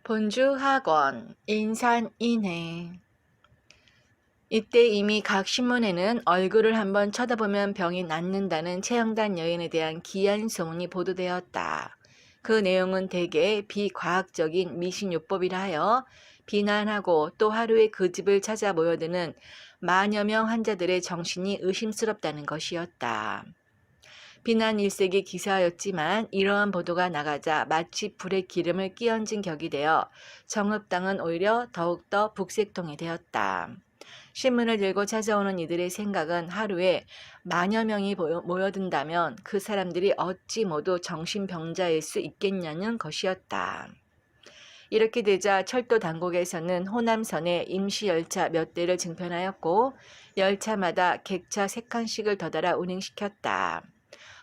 본주학원, 인산인해. 이때 이미 각 신문에는 얼굴을 한번 쳐다보면 병이 낫는다는 최영단 여인에 대한 기이한 소문이 보도되었다. 그 내용은 대개 비과학적인 미신요법이라 하여 비난하고 또 하루에 그 집을 찾아 모여드는 만여 명 환자들의 정신이 의심스럽다는 것이었다. 비난 일색의 기사였지만 이러한 보도가 나가자 마치 불에 기름을 끼얹은 격이 되어 정읍당은 오히려 더욱더 북색통이 되었다. 신문을 들고 찾아오는 이들의 생각은 하루에 만여 명이 모여든다면 그 사람들이 어찌 모두 정신병자일 수 있겠냐는 것이었다. 이렇게 되자 철도 당국에서는 호남선에 임시열차 몇 대를 증편하였고 열차마다 객차 3칸씩을 더 달아 운행시켰다.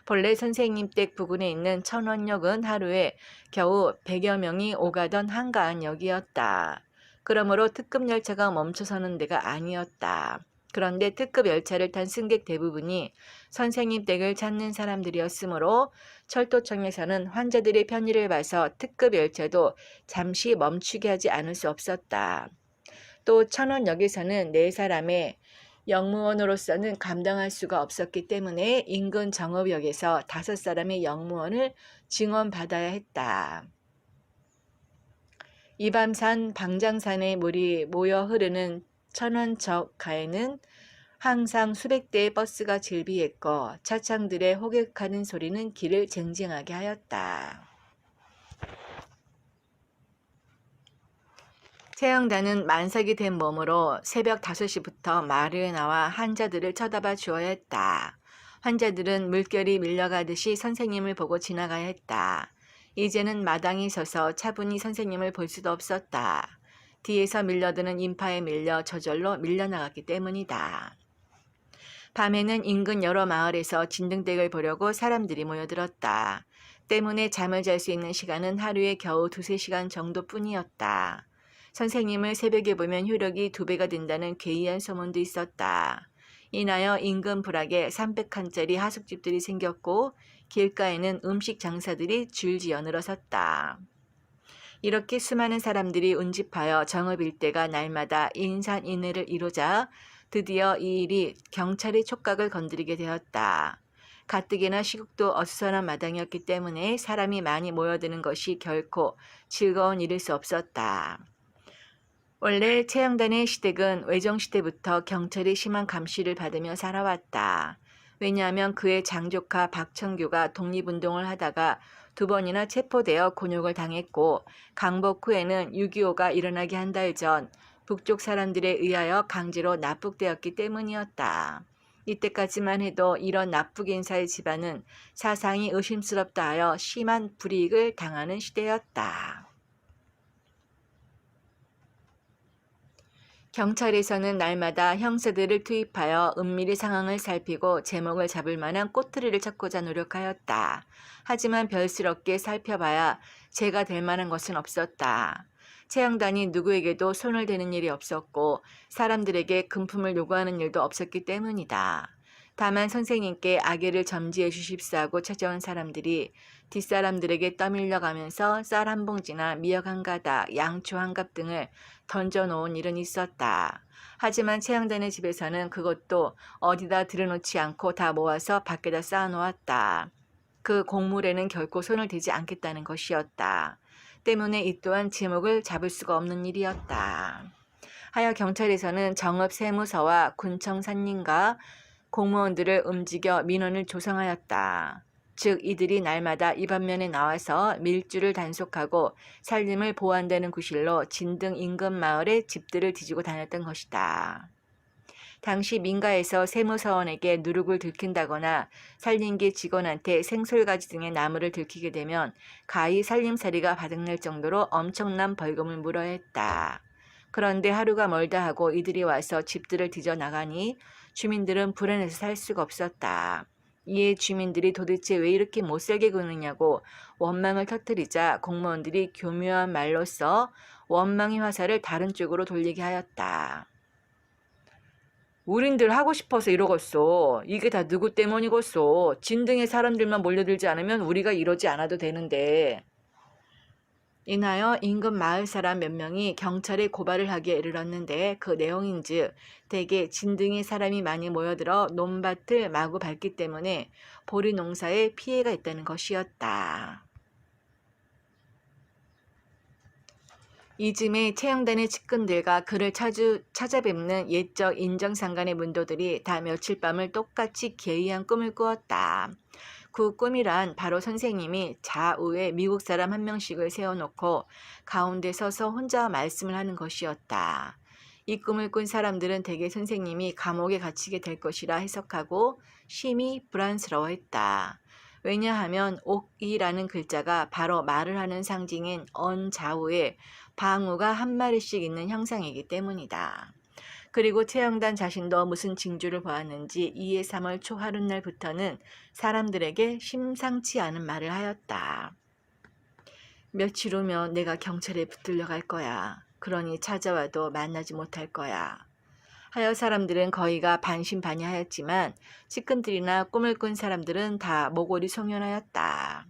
본래 선생님 댁 부근에 있는 천원역은 하루에 겨우 100여 명이 오가던 한가한 역이었다. 그러므로 특급 열차가 멈춰서는 데가 아니었다. 그런데 특급 열차를 탄 승객 대부분이 선생님 댁을 찾는 사람들이었으므로 철도청에서는 환자들의 편의를 봐서 특급 열차도 잠시 멈추게 하지 않을 수 없었다. 또 천원역에서는 4사람의 역무원으로서는 감당할 수가 없었기 때문에 인근 정읍역에서 5사람의 역무원을 증원받아야 했다. 이밤산 방장산의 물이 모여 흐르는 천원역가에는 항상 수백 대의 버스가 질비했고 차창들의 호객하는 소리는 길을 쟁쟁하게 하였다. 최영단은 만삭이 된 몸으로 새벽 5시부터 마루에 나와 환자들을 쳐다봐 주어야 했다. 환자들은 물결이 밀려가듯이 선생님을 보고 지나가야 했다. 이제는 마당에 서서 차분히 선생님을 볼 수도 없었다. 뒤에서 밀려드는 인파에 밀려 저절로 밀려나갔기 때문이다. 밤에는 인근 여러 마을에서 진등댁을 보려고 사람들이 모여들었다. 때문에 잠을 잘 수 있는 시간은 하루에 겨우 2~3시간 정도뿐이었다. 선생님을 새벽에 보면 효력이 2배가 된다는 괴이한 소문도 있었다. 인하여 인근 부락에 300칸짜리 하숙집들이 생겼고 길가에는 음식 장사들이 줄지어 늘어섰다. 이렇게 수많은 사람들이 운집하여 정읍 일대가 날마다 인산인해를 이루자 드디어 이 일이 경찰의 촉각을 건드리게 되었다. 가뜩이나 시국도 어수선한 마당이었기 때문에 사람이 많이 모여드는 것이 결코 즐거운 일일 수 없었다. 원래 최영단의 시댁은 외정시대부터 경찰의 심한 감시를 받으며 살아왔다. 왜냐하면 그의 장조카 박천규가 독립운동을 하다가 2번이나 체포되어 곤욕을 당했고 강복 후에는 6.25가 일어나기 한 달 전 북쪽 사람들에 의하여 강제로 납북되었기 때문이었다. 이때까지만 해도 이런 납북 인사의 집안은 사상이 의심스럽다 하여 심한 불이익을 당하는 시대였다. 경찰에서는 날마다 형사들을 투입하여 은밀히 상황을 살피고 제목을 잡을 만한 꼬투리를 찾고자 노력하였다. 하지만 별스럽게 살펴봐야 죄가 될 만한 것은 없었다. 최영단이 누구에게도 손을 대는 일이 없었고 사람들에게 금품을 요구하는 일도 없었기 때문이다. 다만 선생님께 아기를 점지해 주십사 하고 찾아온 사람들이 뒷사람들에게 떠밀려가면서 쌀 한 봉지나 미역 한 가닥, 양초 한 갑 등을 던져놓은 일은 있었다. 하지만 최영단의 집에서는 그것도 어디다 들여놓지 않고 다 모아서 밖에다 쌓아놓았다. 그 곡물에는 결코 손을 대지 않겠다는 것이었다. 때문에 이 또한 제목을 잡을 수가 없는 일이었다. 하여 경찰에서는 정읍 세무서와 군청 산림과 공무원들을 움직여 민원을 조성하였다. 즉 이들이 날마다 이 반면에 나와서 밀주를 단속하고 살림을 보호한다는 구실로 진등 인근 마을의 집들을 뒤지고 다녔던 것이다. 당시 민가에서 세무서원에게 누룩을 들킨다거나 살림기 직원한테 생솔가지 등의 나무를 들키게 되면 가히 살림살이가 바닥날 정도로 엄청난 벌금을 물어야 했다. 그런데 하루가 멀다 하고 이들이 와서 집들을 뒤져 나가니 주민들은 불안해서 살 수가 없었다. 이에 주민들이 도대체 왜 이렇게 못살게 구느냐고 원망을 터뜨리자 공무원들이 교묘한 말로써 원망의 화살을 다른 쪽으로 돌리게 하였다. 우린들 하고 싶어서 이러겠소. 이게 다 누구 때문이겠소. 진등의 사람들만 몰려들지 않으면 우리가 이러지 않아도 되는데. 인하여 인근 마을 사람 몇 명이 경찰에 고발을 하기에 이르렀는데 그 내용인즉 대개 진등의 사람이 많이 모여들어 논밭을 마구 밟기 때문에 보리 농사에 피해가 있다는 것이었다. 이즘에 채영단의 측근들과 그를 찾아뵙는 옛적 인정상간의 문도들이 다 며칠 밤을 똑같이 괴이한 꿈을 꾸었다. 그 꿈이란 바로 선생님이 좌우에 미국 사람 한 명씩을 세워놓고 가운데 서서 혼자 말씀을 하는 것이었다. 이 꿈을 꾼 사람들은 대개 선생님이 감옥에 갇히게 될 것이라 해석하고 심히 불안스러워했다. 왜냐하면 옥이라는 글자가 바로 말을 하는 상징인 언 좌우에 방우가 한 마리씩 있는 형상이기 때문이다. 그리고 최영단 자신도 무슨 징조를 보았는지 2회 3월 초 하룻날부터는 사람들에게 심상치 않은 말을 하였다. 며칠 후면 내가 경찰에 붙들려 갈 거야. 그러니 찾아와도 만나지 못할 거야. 하여 사람들은 거의가 반신반의하였지만 측근들이나 꿈을 꾼 사람들은 다 모골이 송연하였다.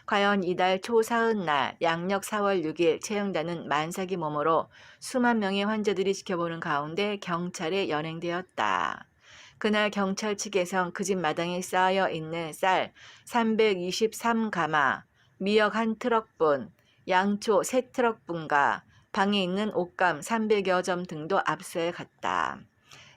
과연 이달 초사흔날 양력 4월 6일 채영단은 만삭이 몸으로 수만 명의 환자들이 지켜보는 가운데 경찰에 연행되었다. 그날 경찰 측에선 그 집 마당에 쌓여 있는 쌀 323가마, 미역 한 트럭분, 양초 3트럭분과 방에 있는 옷감 300여 점 등도 압수해 갔다.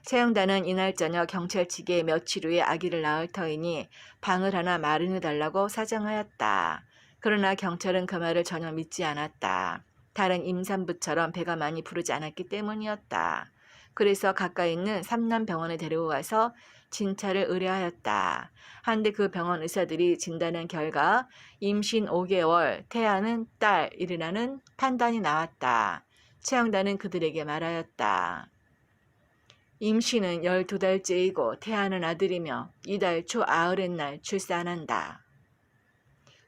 채영단은 이날 저녁 경찰 측에 며칠 후에 아기를 낳을 터이니 방을 하나 마련해 달라고 사정하였다. 그러나 경찰은 그 말을 전혀 믿지 않았다. 다른 임산부처럼 배가 많이 부르지 않았기 때문이었다. 그래서 가까이 있는 삼남병원에 데리고 가서 진찰을 의뢰하였다. 한데 그 병원 의사들이 진단한 결과 임신 5개월, 태아는 딸이라는 판단이 나왔다. 채영단은 그들에게 말하였다. 임신은 12달째이고 태아는 아들이며 이달 초 아흔날 출산한다.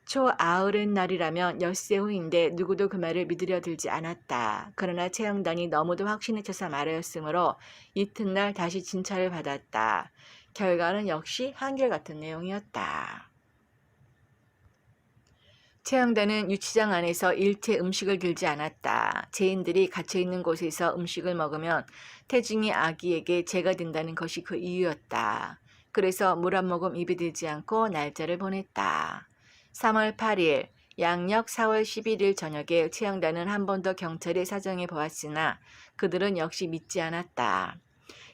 초 아흔날이라면 엿새 후인데 누구도 그 말을 믿으려 들지 않았다. 그러나 채영단이 너무도 확신에 차서 말하였으므로 이튿날 다시 진찰을 받았다. 결과는 역시 한결같은 내용이었다. 채영단은 유치장 안에서 일체 음식을 들지 않았다. 죄인들이 갇혀있는 곳에서 음식을 먹으면 태중의 아기에게 죄가 된다는 것이 그 이유였다. 그래서 물 한 모금 입에 들지 않고 날짜를 보냈다. 3월 8일, 양력 4월 11일 저녁에 채영단은 한 번 더 경찰에 사정해 보았으나 그들은 역시 믿지 않았다.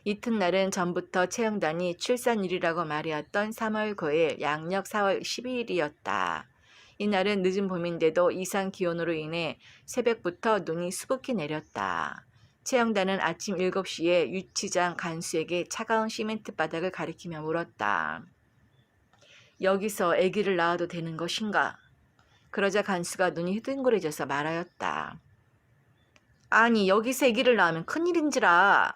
이튿날은 전부터 채영단이 출산일이라고 말해왔던 3월 9일, 양력 4월 12일이었다. 이날은 늦은 봄인데도 이상 기온으로 인해 새벽부터 눈이 수북히 내렸다. 채영단은 아침 7시에 유치장 간수에게 차가운 시멘트 바닥을 가리키며 물었다. 여기서 아기를 낳아도 되는 것인가? 그러자 간수가 눈이 흐둥그레져서 말하였다. 아니 여기서 아기를 낳으면 큰일인지라.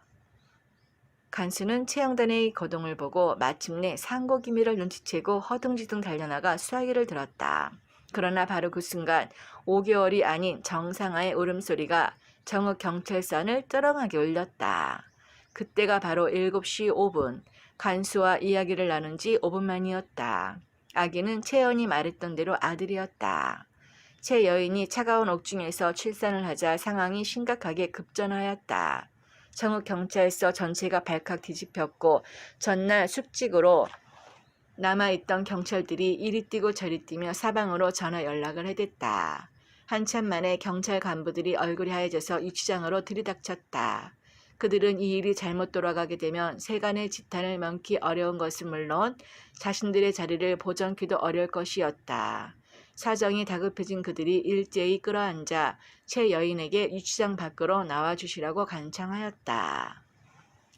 간수는 채영단의 거동을 보고 마침내 상고기미를 눈치채고 허둥지둥 달려나가 수화기를 들었다. 그러나 바로 그 순간 5개월이 아닌 정상화의 울음소리가 정읍 경찰서 안을 쩌렁하게 울렸다. 그때가 바로 7시 5분, 간수와 이야기를 나눈 지 5분 만이었다. 아기는 채연이 말했던 대로 아들이었다. 채 여인이 차가운 옥중에서 출산을 하자 상황이 심각하게 급전하였다. 정읍 경찰서 전체가 발칵 뒤집혔고 전날 숙직으로 남아있던 경찰들이 이리 뛰고 저리 뛰며 사방으로 전화 연락을 해댔다. 한참 만에 경찰 간부들이 얼굴이 하얘져서 유치장으로 들이닥쳤다. 그들은 이 일이 잘못 돌아가게 되면 세간의 지탄을 면키 어려운 것은 물론 자신들의 자리를 보존키도 어려울 것이었다. 사정이 다급해진 그들이 일제히 끌어앉아 채 여인에게 유치장 밖으로 나와주시라고 간청하였다.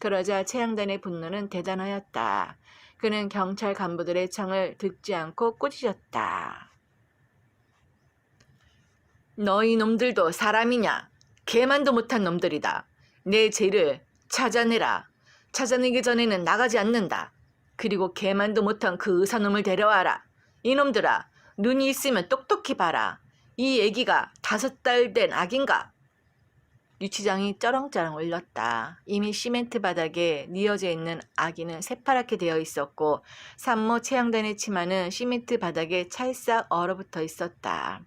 그러자 채영단의 분노는 대단하였다. 그는 경찰 간부들의 청을 듣지 않고 꾸짖었다. 너희 놈들도 사람이냐? 개만도 못한 놈들이다. 내 죄를 찾아내라. 찾아내기 전에는 나가지 않는다. 그리고 개만도 못한 그 의사놈을 데려와라. 이놈들아, 눈이 있으면 똑똑히 봐라. 이 애기가 5달 된 아긴가? 유치장이 쩌렁쩌렁 울렸다. 이미 시멘트 바닥에 뉘어져 있는 아기는 새파랗게 되어 있었고 산모 채영단의 치마는 시멘트 바닥에 찰싹 얼어붙어 있었다.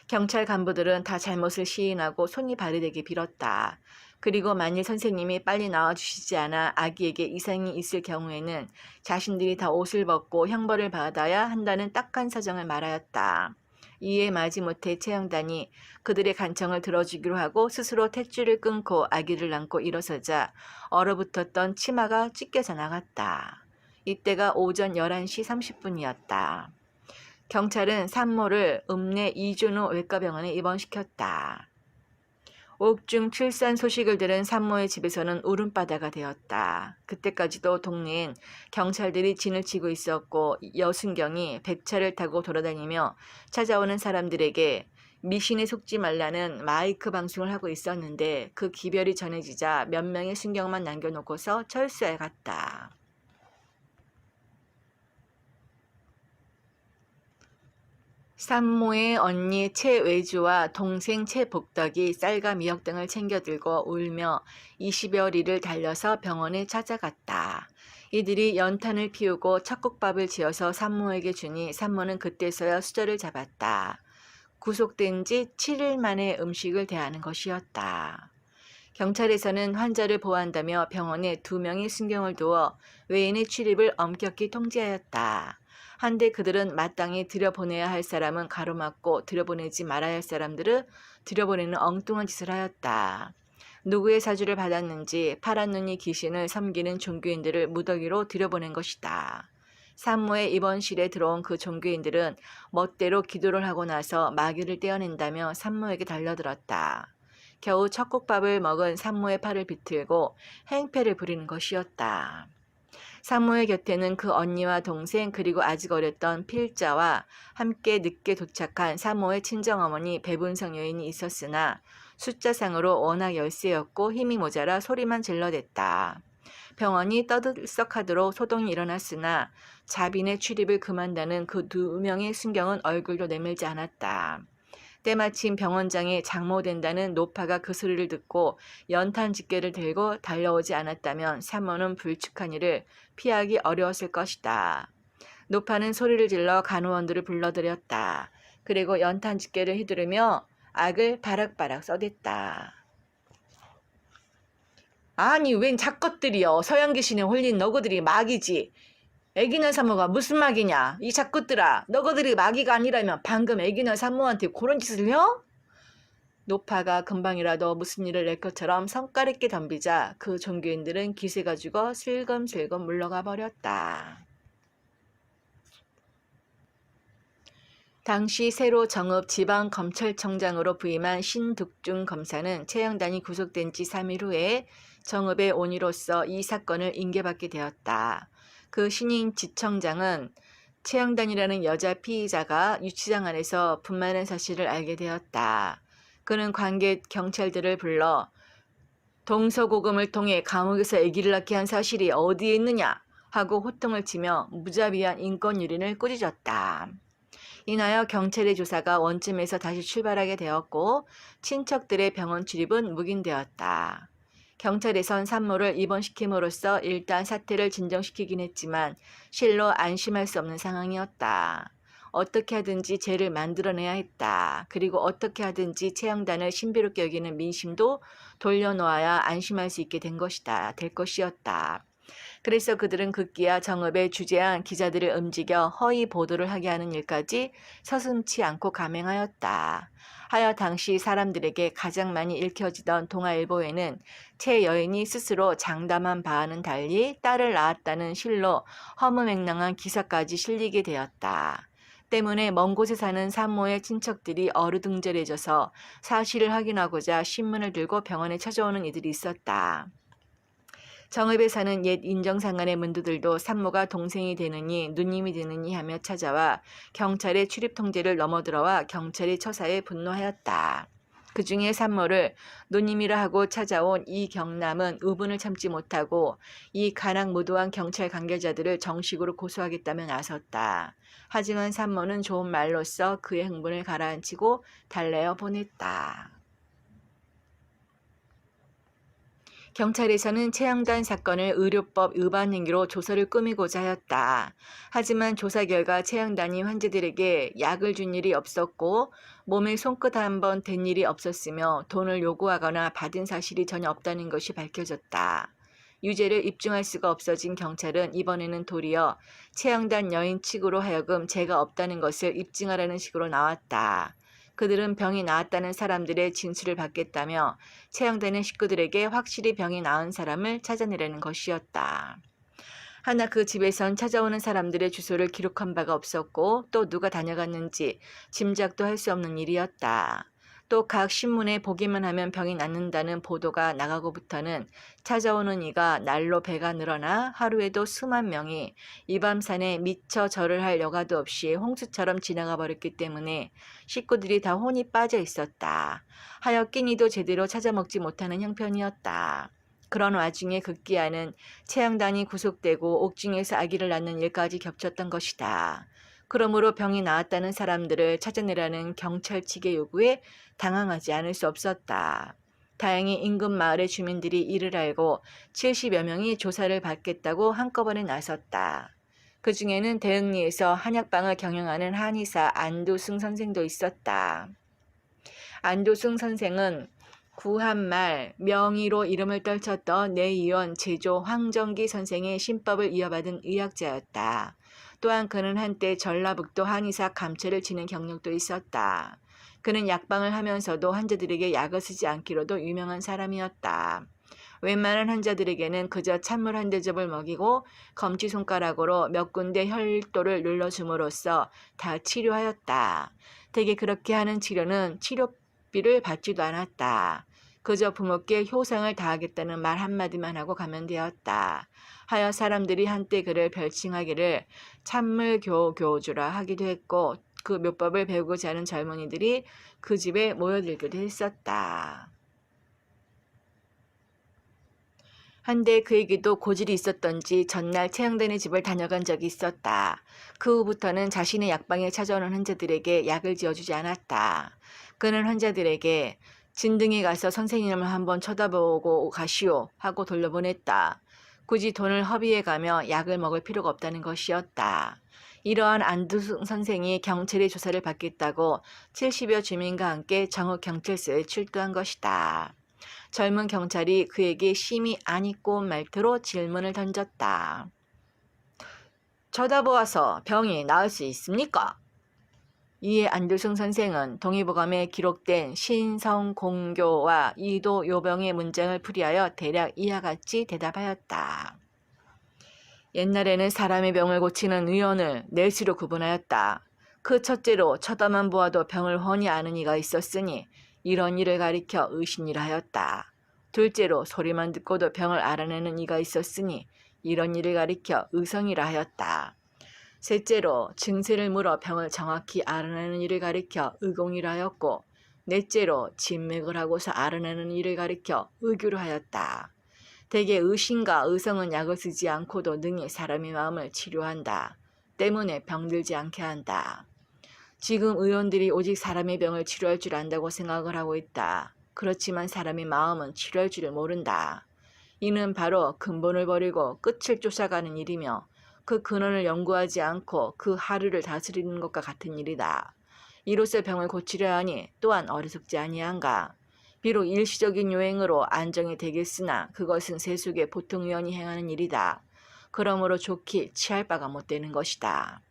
경찰 간부들은 다 잘못을 시인하고 손이 발휘되게 빌었다. 그리고 만일 선생님이 빨리 나와주시지 않아 아기에게 이상이 있을 경우에는 자신들이 다 옷을 벗고 형벌을 받아야 한다는 딱한 사정을 말하였다. 이에 마지못해 최영단이 그들의 간청을 들어주기로 하고 스스로 탯줄을 끊고 아기를 안고 일어서자 얼어붙었던 치마가 찢겨져 나갔다. 이때가 오전 11시 30분이었다. 경찰은 산모를 읍내 이준호 외과병원에 입원시켰다. 옥중 출산 소식을 들은 산모의 집에서는 울음바다가 되었다. 그때까지도 동네엔 경찰들이 진을 치고 있었고 여순경이 백차를 타고 돌아다니며 찾아오는 사람들에게 미신에 속지 말라는 마이크 방송을 하고 있었는데 그 기별이 전해지자 몇 명의 순경만 남겨놓고서 철수해 갔다. 산모의 언니 최외주와 동생 최복덕이 쌀과 미역 등을 챙겨 들고 울며 20여 리를 달려서 병원에 찾아갔다. 이들이 연탄을 피우고 척국밥을 지어서 산모에게 주니 산모는 그때서야 수저를 잡았다. 구속된 지 7일 만에 음식을 대하는 것이었다. 경찰에서는 환자를 보호한다며 병원에 2명의 순경을 두어 외인의 출입을 엄격히 통제하였다. 한데 그들은 마땅히 들여보내야 할 사람은 가로막고 들여보내지 말아야 할 사람들은 들여보내는 엉뚱한 짓을 하였다. 누구의 사주를 받았는지 파란 눈이 귀신을 섬기는 종교인들을 무더기로 들여보낸 것이다. 산모의 입원실에 들어온 그 종교인들은 멋대로 기도를 하고 나서 마귀를 떼어낸다며 산모에게 달려들었다. 겨우 척국밥을 먹은 산모의 팔을 비틀고 행패를 부리는 것이었다. 산모의 곁에는 그 언니와 동생 그리고 아직 어렸던 필자와 함께 늦게 도착한 산모의 친정어머니 배분성 여인이 있었으나 숫자상으로 워낙 열세였고 힘이 모자라 소리만 질러댔다. 병원이 떠들썩하도록 소동이 일어났으나 자빈의 출입을 금한다는 그 2명의 순경은 얼굴도 내밀지 않았다. 때마침 병원장이 장모된다는 노파가 그 소리를 듣고 연탄 집게를 들고 달려오지 않았다면 산모는 불축한 일을 피하기 어려웠을 것이다. 노파는 소리를 질러 간호원들을 불러들였다. 그리고 연탄 집게를 휘두르며 악을 바락바락 써댔다. 아니 웬 작것들이여. 서양 귀신에 홀린 너구들이 마귀지. 애기 낳은 산모가 무슨 마귀냐. 이 작것들아. 너구들이 마귀가 아니라면 방금 애기 낳은 산모한테 그런 짓을 해? 노파가 금방이라도 무슨 일을 낼 것처럼 성깔 있게 덤비자 그 종교인들은 기세가 죽어 슬금슬금 물러가 버렸다. 당시 새로 정읍 지방검찰청장으로 부임한 신득중 검사는 최영단이 구속된 지 3일 후에 정읍에 온이로써 이 사건을 인계받게 되었다. 그 신임 지청장은 최영단이라는 여자 피의자가 유치장 안에서 분만한 사실을 알게 되었다. 그는 관계 경찰들을 불러 동서고금을 통해 감옥에서 아기를 낳게 한 사실이 어디에 있느냐 하고 호통을 치며 무자비한 인권 유린을 꾸짖었다. 인하여 경찰의 조사가 원점에서 다시 출발하게 되었고 친척들의 병원 출입은 묵인되었다. 경찰에선 산모를 입원시킴으로써 일단 사태를 진정시키긴 했지만 실로 안심할 수 없는 상황이었다. 어떻게 하든지 죄를 만들어내야 했다. 그리고 어떻게 하든지 최영단을 신비롭게 여기는 민심도 돌려놓아야 안심할 수 있게 될 것이었다. 그래서 그들은 급기야 정읍에 주재한 기자들을 움직여 허위 보도를 하게 하는 일까지 서슴지 않고 감행하였다. 하여 당시 사람들에게 가장 많이 읽혀지던 동아일보에는 최 여인이 스스로 장담한 바와는 달리 딸을 낳았다는 실로 허무맹랑한 기사까지 실리게 되었다. 때문에 먼 곳에 사는 산모의 친척들이 어르둥절해져서 사실을 확인하고자 신문을 들고 병원에 찾아오는 이들이 있었다. 정읍에 사는 옛 인정상간의 문두들도 산모가 동생이 되느니 누님이 되느니 하며 찾아와 경찰의 출입 통제를 넘어들어와 경찰의 처사에 분노하였다. 그 중에 산모를 누님이라 하고 찾아온 이 경남은 의분을 참지 못하고 이 가락무도한 경찰 관계자들을 정식으로 고소하겠다며 나섰다. 하지만 산모는 좋은 말로써 그의 흥분을 가라앉히고 달래어 보냈다. 경찰에서는 최양단 사건을 의료법 위반 행위로 조서를 꾸미고자 하였다. 하지만 조사 결과 최양단이 환자들에게 약을 준 일이 없었고 몸에 손끝 한 번 댄 일이 없었으며 돈을 요구하거나 받은 사실이 전혀 없다는 것이 밝혀졌다. 유죄를 입증할 수가 없어진 경찰은 이번에는 도리어 최양단 여인 측으로 하여금 죄가 없다는 것을 입증하라는 식으로 나왔다. 그들은 병이 나았다는 사람들의 진술을 받겠다며 최양단의 식구들에게 확실히 병이 나은 사람을 찾아내라는 것이었다. 하나 그 집에선 찾아오는 사람들의 주소를 기록한 바가 없었고 또 누가 다녀갔는지 짐작도 할 수 없는 일이었다. 또 각 신문에 보기만 하면 병이 낫는다는 보도가 나가고부터는 찾아오는 이가 날로 배가 늘어나 하루에도 수만 명이 이 밤산에 미처 절을 할 여가도 없이 홍수처럼 지나가 버렸기 때문에 식구들이 다 혼이 빠져 있었다. 하여 끼니도 제대로 찾아 먹지 못하는 형편이었다. 그런 와중에 급기야는 최양단이 구속되고 옥중에서 아기를 낳는 일까지 겹쳤던 것이다. 그러므로 병이 나았다는 사람들을 찾아내라는 경찰 측의 요구에 당황하지 않을 수 없었다. 다행히 인근 마을의 주민들이 이를 알고 70여 명이 조사를 받겠다고 한꺼번에 나섰다. 그 중에는 대흥리에서 한약방을 경영하는 한의사 안도승 선생도 있었다. 안도승 선생은 구한말 명의로 이름을 떨쳤던 내의원 제조 황정기 선생의 신법을 이어받은 의학자였다. 또한 그는 한때 전라북도 한의사 감찰을 지낸 경력도 있었다. 그는 약방을 하면서도 환자들에게 약을 쓰지 않기로도 유명한 사람이었다. 웬만한 환자들에게는 그저 찬물 한 대접을 먹이고 검지손가락으로 몇 군데 혈도를 눌러줌으로써 다 치료하였다. 대개 그렇게 하는 치료는 치료비를 받지도 않았다. 그저 부모께 효상을 다하겠다는 말 한마디만 하고 가면 되었다. 하여 사람들이 한때 그를 별칭하기를 찬물교교주라 하기도 했고 그 묘법을 배우고자 하는 젊은이들이 그 집에 모여들기도 했었다. 한데 그에게도 고질이 있었던지 전날 최양단의 집을 다녀간 적이 있었다. 그 후부터는 자신의 약방에 찾아오는 환자들에게 약을 지어주지 않았다. 그는 환자들에게 진등에 가서 선생님을 한번 쳐다보고 가시오 하고 돌려보냈다. 굳이 돈을 허비해가며 약을 먹을 필요가 없다는 것이었다. 이러한 안두승 선생이 경찰의 조사를 받겠다고 70여 주민과 함께 정읍경찰서에 출두한 것이다. 젊은 경찰이 그에게 심히 안 입고 온 말투로 질문을 던졌다. 쳐다보아서 병이 나을 수 있습니까? 이에 안도승 선생은 동의보감에 기록된 신성공교와 이도요병의 문장을 풀이하여 대략 이와 같이 대답하였다. 옛날에는 사람의 병을 고치는 의원을 넷으로 구분하였다. 그 첫째로 쳐다만 보아도 병을 훤히 아는 이가 있었으니 이런 일을 가리켜 의신이라 하였다. 둘째로 소리만 듣고도 병을 알아내는 이가 있었으니 이런 일을 가리켜 의성이라 하였다. 셋째로 증세를 물어 병을 정확히 알아내는 일을 가리켜 의공이라 하였고 넷째로 진맥을 하고서 알아내는 일을 가리켜 의규로 하였다. 대개 의신과 의성은 약을 쓰지 않고도 능히 사람의 마음을 치료한다. 때문에 병들지 않게 한다. 지금 의원들이 오직 사람의 병을 치료할 줄 안다고 생각을 하고 있다. 그렇지만 사람의 마음은 치료할 줄을 모른다. 이는 바로 근본을 버리고 끝을 쫓아가는 일이며 그 근원을 연구하지 않고 그 하루를 다스리는 것과 같은 일이다. 이로써 병을 고치려 하니 또한 어리석지 아니한가. 비록 일시적인 요행으로 안정이 되겠으나 그것은 세속의 보통 의원이 행하는 일이다. 그러므로 좋게 취할 바가 못 되는 것이다.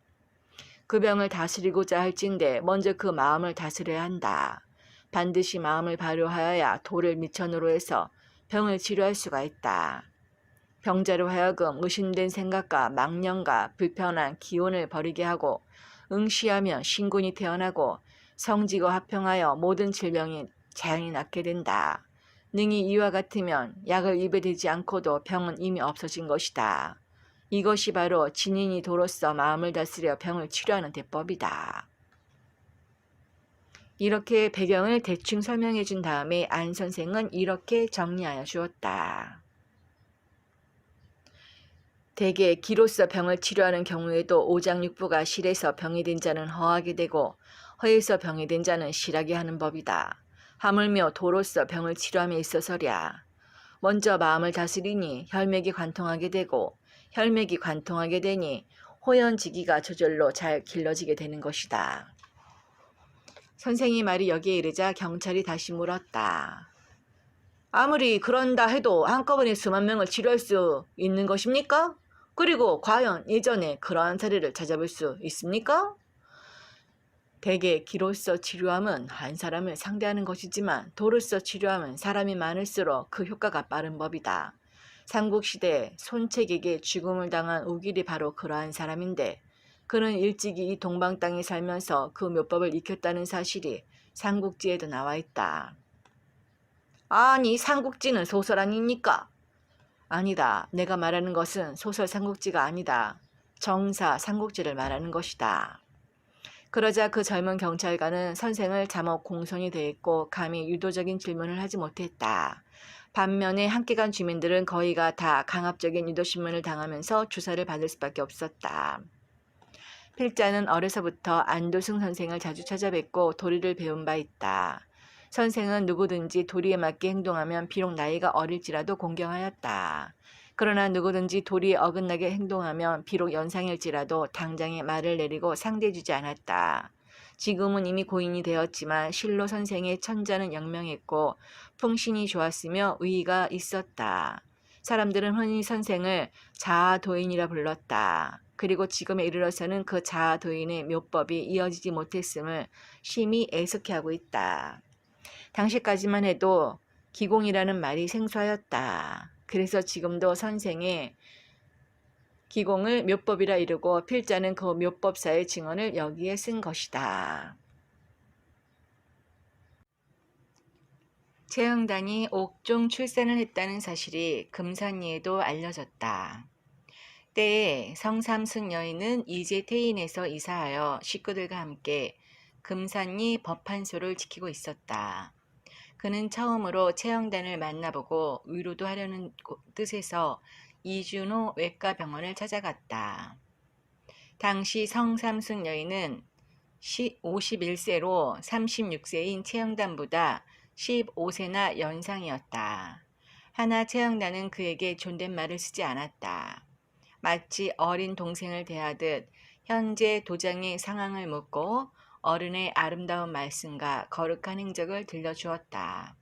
그 병을 다스리고자 할진대 먼저 그 마음을 다스려야 한다. 반드시 마음을 발효하여야 도를 미천으로 해서 병을 치료할 수가 있다. 병자로 하여금 의심된 생각과 망령과 불편한 기운을 버리게 하고 응시하면 신군이 태어나고 성지고 화평하여 모든 질병이 자연히 낫게 된다. 능히 이와 같으면 약을 입에 대지 않고도 병은 이미 없어진 것이다. 이것이 바로 진인이 도로써 마음을 다스려 병을 치료하는 대법이다. 이렇게 배경을 대충 설명해 준 다음에 안 선생은 이렇게 정리하여 주었다. 대개 기로써 병을 치료하는 경우에도 오장육부가 실해서 병이 된 자는 허하게 되고 허에서 병이 된 자는 실하게 하는 법이다. 하물며 도로써 병을 치료함에 있어서랴. 먼저 마음을 다스리니 혈맥이 관통하게 되고 혈맥이 관통하게 되니 호연지기가 저절로 잘 길러지게 되는 것이다. 선생이 말이 여기에 이르자 경찰이 다시 물었다. 아무리 그런다 해도 한꺼번에 수만 명을 치료할 수 있는 것입니까? 그리고 과연 예전에 그러한 사례를 찾아볼 수 있습니까? 대개 기로서 치료함은 한 사람을 상대하는 것이지만 도로서 치료함은 사람이 많을수록 그 효과가 빠른 법이다. 삼국시대 손책에게 죽음을 당한 우길이 바로 그러한 사람인데 그는 일찍이 이 동방 땅에 살면서 그 묘법을 익혔다는 사실이 삼국지에도 나와 있다. 아니, 삼국지는 소설 아닙니까? 아니다. 내가 말하는 것은 소설 삼국지가 아니다. 정사 삼국지를 말하는 것이다. 그러자 그 젊은 경찰관은 선생을 자목 공손히 대했고 감히 유도적인 질문을 하지 못했다. 반면에 함께 간 주민들은 거의가 다 강압적인 유도신문을 당하면서 주사를 받을 수밖에 없었다. 필자는 어려서부터 안도승 선생을 자주 찾아뵙고 도리를 배운 바 있다. 선생은 누구든지 도리에 맞게 행동하면 비록 나이가 어릴지라도 공경하였다. 그러나 누구든지 도리에 어긋나게 행동하면 비록 연상일지라도 당장에 말을 내리고 상대해주지 않았다. 지금은 이미 고인이 되었지만 실로 선생의 천자는 영명했고 풍신이 좋았으며 의의가 있었다. 사람들은 흔히 선생을 자아도인이라 불렀다. 그리고 지금에 이르러서는 그 자아도인의 묘법이 이어지지 못했음을 심히 애석해하고 있다. 당시까지만 해도 기공이라는 말이 생소하였다. 그래서 지금도 선생의 기공을 묘법이라 이르고 필자는 그 묘법사의 증언을 여기에 쓴 것이다. 최응단이 옥중 출산을 했다는 사실이 금산리에도 알려졌다. 때에 성삼순 여인은 이제 태인에서 이사하여 식구들과 함께 금산리 법한소를 지키고 있었다. 그는 처음으로 최영단을 만나보고 위로도 하려는 뜻에서 이준호 외과병원을 찾아갔다. 당시 성삼순 여인은 51세로 36세인 최영단보다 15세나 연상이었다. 하나 최영단은 그에게 존댓말을 쓰지 않았다. 마치 어린 동생을 대하듯 현재 도장의 상황을 묻고 어른의 아름다운 말씀과 거룩한 행적을 들려주었다.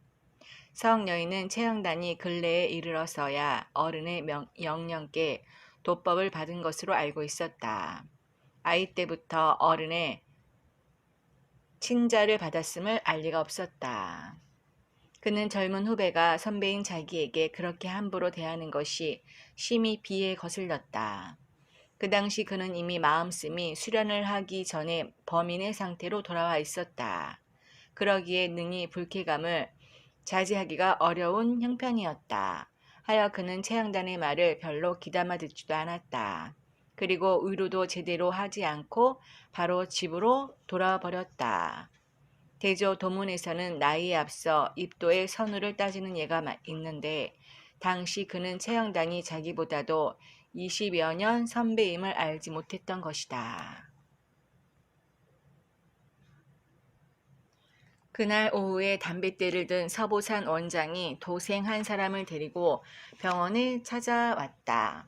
성 여인은 최영단이 근래에 이르러서야 어른의 영령께 도법을 받은 것으로 알고 있었다. 아이 때부터 어른의 친자를 받았음을 알 리가 없었다. 그는 젊은 후배가 선배인 자기에게 그렇게 함부로 대하는 것이 심히 비에 거슬렸다. 그 당시 그는 이미 마음씀이 수련을 하기 전에 범인의 상태로 돌아와 있었다. 그러기에 능히 불쾌감을 자제하기가 어려운 형편이었다. 하여 그는 최양단의 말을 별로 귀담아 듣지도 않았다. 그리고 위로도 제대로 하지 않고 바로 집으로 돌아와 버렸다. 대조 도문에서는 나이에 앞서 입도의 선우를 따지는 예가 있는데 당시 그는 최영단이 자기보다도 20여 년 선배임을 알지 못했던 것이다. 그날 오후에 담뱃대를 든 서보산 원장이 도생 한 사람을 데리고 병원에 찾아왔다.